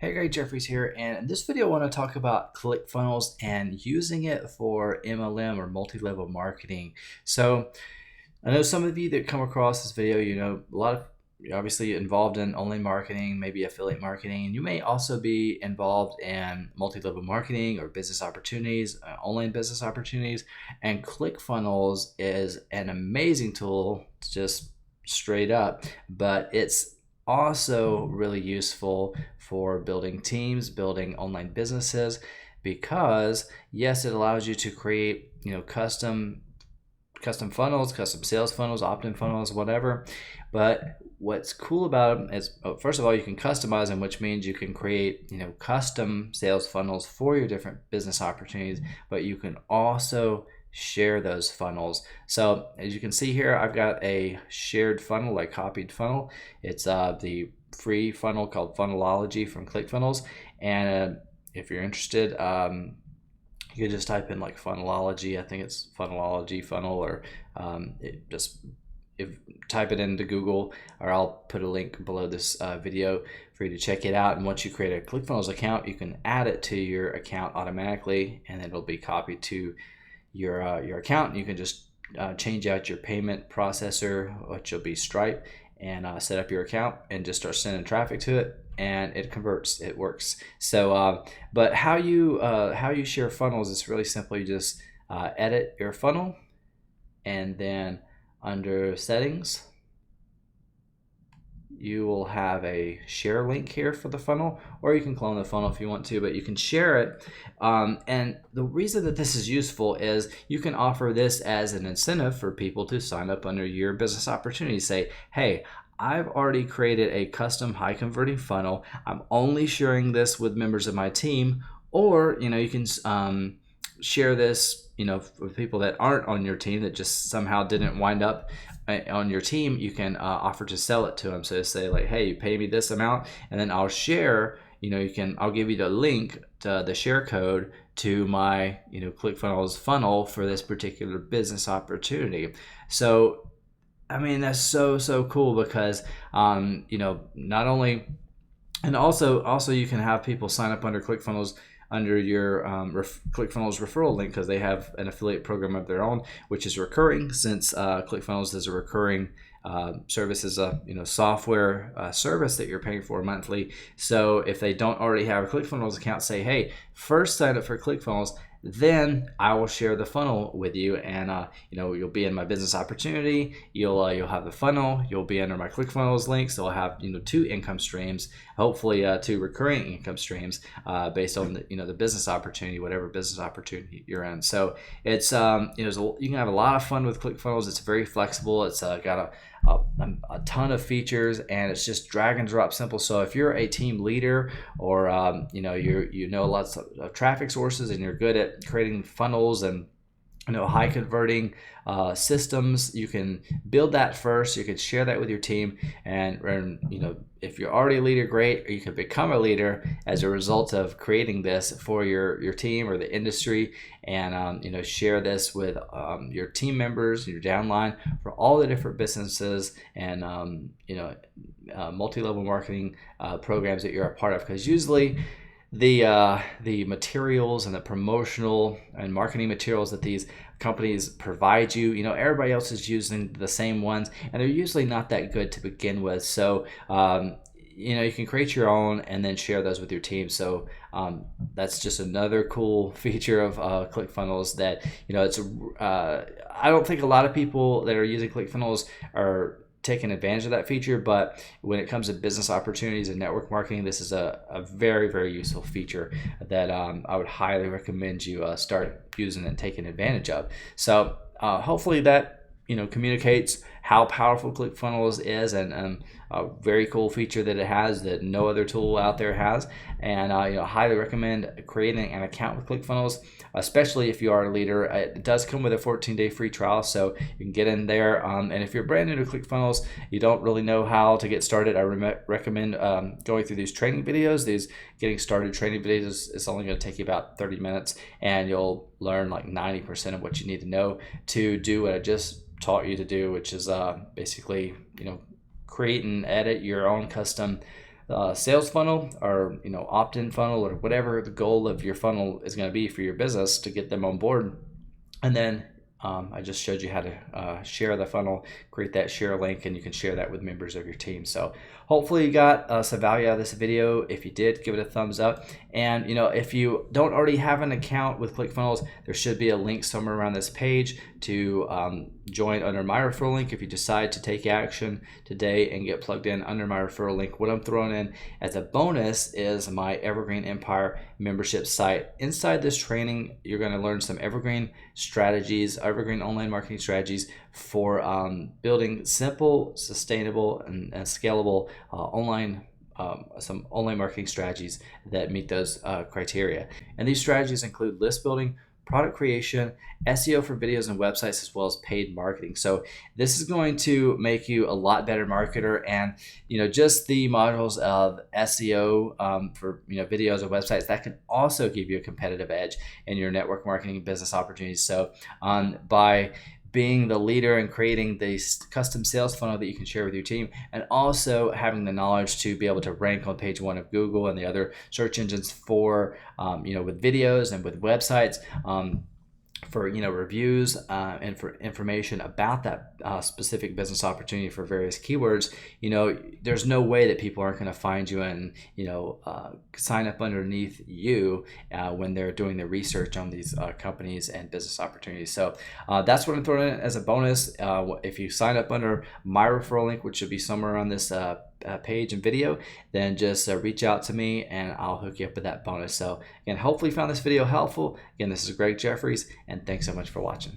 Hey, Greg Jeffries here, and in this video I want to talk about Clickfunnels and using it for MLM or multi-level marketing. So I know some of you that come across this video, a lot of you're obviously involved in online marketing, maybe affiliate marketing, and you may also be involved in multi-level marketing or business opportunities, online business opportunities. And Clickfunnels is an amazing tool, just straight up, but it's also really useful for building teams, building online businesses, because yes, it allows you to create, custom funnels, custom sales funnels, opt-in funnels, whatever. But what's cool about them is, first of all, you can customize them, which means you can create, custom sales funnels for your different business opportunities, but you can also share those funnels. So as you can see here, I've got a shared funnel, like copied funnel. It's the free funnel called Funnelology from Clickfunnels. And if you're interested, you can just type in like Funnelology. I think it's Funnelology funnel, or type it into Google, or I'll put a link below this video for you to check it out. And once you create a ClickFunnels account, you can add it to your account automatically, and it'll be copied to your account. And you can just change out your payment processor, which will be Stripe, and set up your account and just start sending traffic to it, and it converts. It works. So but how you share funnels is really simple. You just edit your funnel, and then under settings you will have a share link here for the funnel, or you can clone the funnel if you want to, but you can share it. And the reason that this is useful is you can offer this as an incentive for people to sign up under your business opportunity. Say, hey, I've already created a custom high converting funnel. I'm only sharing this with members of my team. Or you can share this with people that aren't on your team, that just somehow didn't wind up on your team. You can offer to sell it to them. So say like, hey, you pay me this amount, and then I'll share, I'll give you the link to the share code to my ClickFunnels funnel for this particular business opportunity. So I mean, that's so cool, because not only, and also you can have people sign up under ClickFunnels under your ClickFunnels referral link, because they have an affiliate program of their own, which is recurring, since ClickFunnels is a recurring service, is a software service that you're paying for monthly. So if they don't already have a ClickFunnels account, say, hey, first sign up for ClickFunnels, then I will share the funnel with you, and you'll be in my business opportunity. You'll have the funnel. You'll be under my ClickFunnels links. So I'll have two income streams, hopefully two recurring income streams based on the business opportunity, whatever business opportunity you're in. So it's you can have a lot of fun with ClickFunnels. It's very flexible. It's got a ton of features, and it's just drag and drop simple. So if you're a team leader, or you know lots of traffic sources, and you're good at creating funnels and high converting systems, you can build that first. You can share that with your team, and if you're already a leader, great. Or you can become a leader as a result of creating this for your team or the industry, and share this with your team members, your downline, for all the different businesses and multi-level marketing programs that you're a part of. Because usually the materials and the promotional and marketing materials that these companies provide you, everybody else is using the same ones, and they're usually not that good to begin with. So you can create your own and then share those with your team. So that's just another cool feature of ClickFunnels, that it's I don't think a lot of people that are using ClickFunnels are taking advantage of that feature, but when it comes to business opportunities and network marketing, this is a very, very useful feature that I would highly recommend you start using and taking advantage of. So hopefully that communicates how powerful ClickFunnels is, and a very cool feature that it has that no other tool out there has. And highly recommend creating an account with ClickFunnels, especially if you are a leader. It does come with a 14-day free trial, so you can get in there. And if you're brand new to ClickFunnels, you don't really know how to get started, I recommend going through these training videos. These getting started training videos is only going to take you about 30 minutes, and you'll learn like 90% of what you need to know to do what I just taught you to do, which is basically create and edit your own custom sales funnel, or opt-in funnel, or whatever the goal of your funnel is going to be for your business to get them on board. And then I just showed you how to share the funnel, create that share link, and you can share that with members of your team. So hopefully you got some value out of this video. If you did, give it a thumbs up. And if you don't already have an account with Clickfunnels, there should be a link somewhere around this page to join under my referral link if you decide to take action today and get plugged in under my referral link. What I'm throwing in as a bonus is my Evergreen Empire membership site. Inside this training, you're going to learn some evergreen strategies, evergreen online marketing strategies for building simple, sustainable, and scalable some online marketing strategies that meet those criteria. And these strategies include list building, product creation, SEO for videos and websites, as well as paid marketing. So this is going to make you a lot better marketer. And just the modules of SEO for videos and websites, that can also give you a competitive edge in your network marketing business opportunities. So by being the leader in creating the custom sales funnel that you can share with your team, and also having the knowledge to be able to rank on page 1 of Google and the other search engines for with videos and with websites, for reviews and for information about that specific business opportunity for various keywords, there's no way that people aren't going to find you and sign up underneath you when they're doing their research on these companies and business opportunities. So that's what I'm throwing in as a bonus. If you sign up under my referral link, which should be somewhere on this page and video, then just reach out to me and I'll hook you up with that bonus. So again, hopefully you found this video helpful. Again, this is Greg Jeffries, and thanks so much for watching.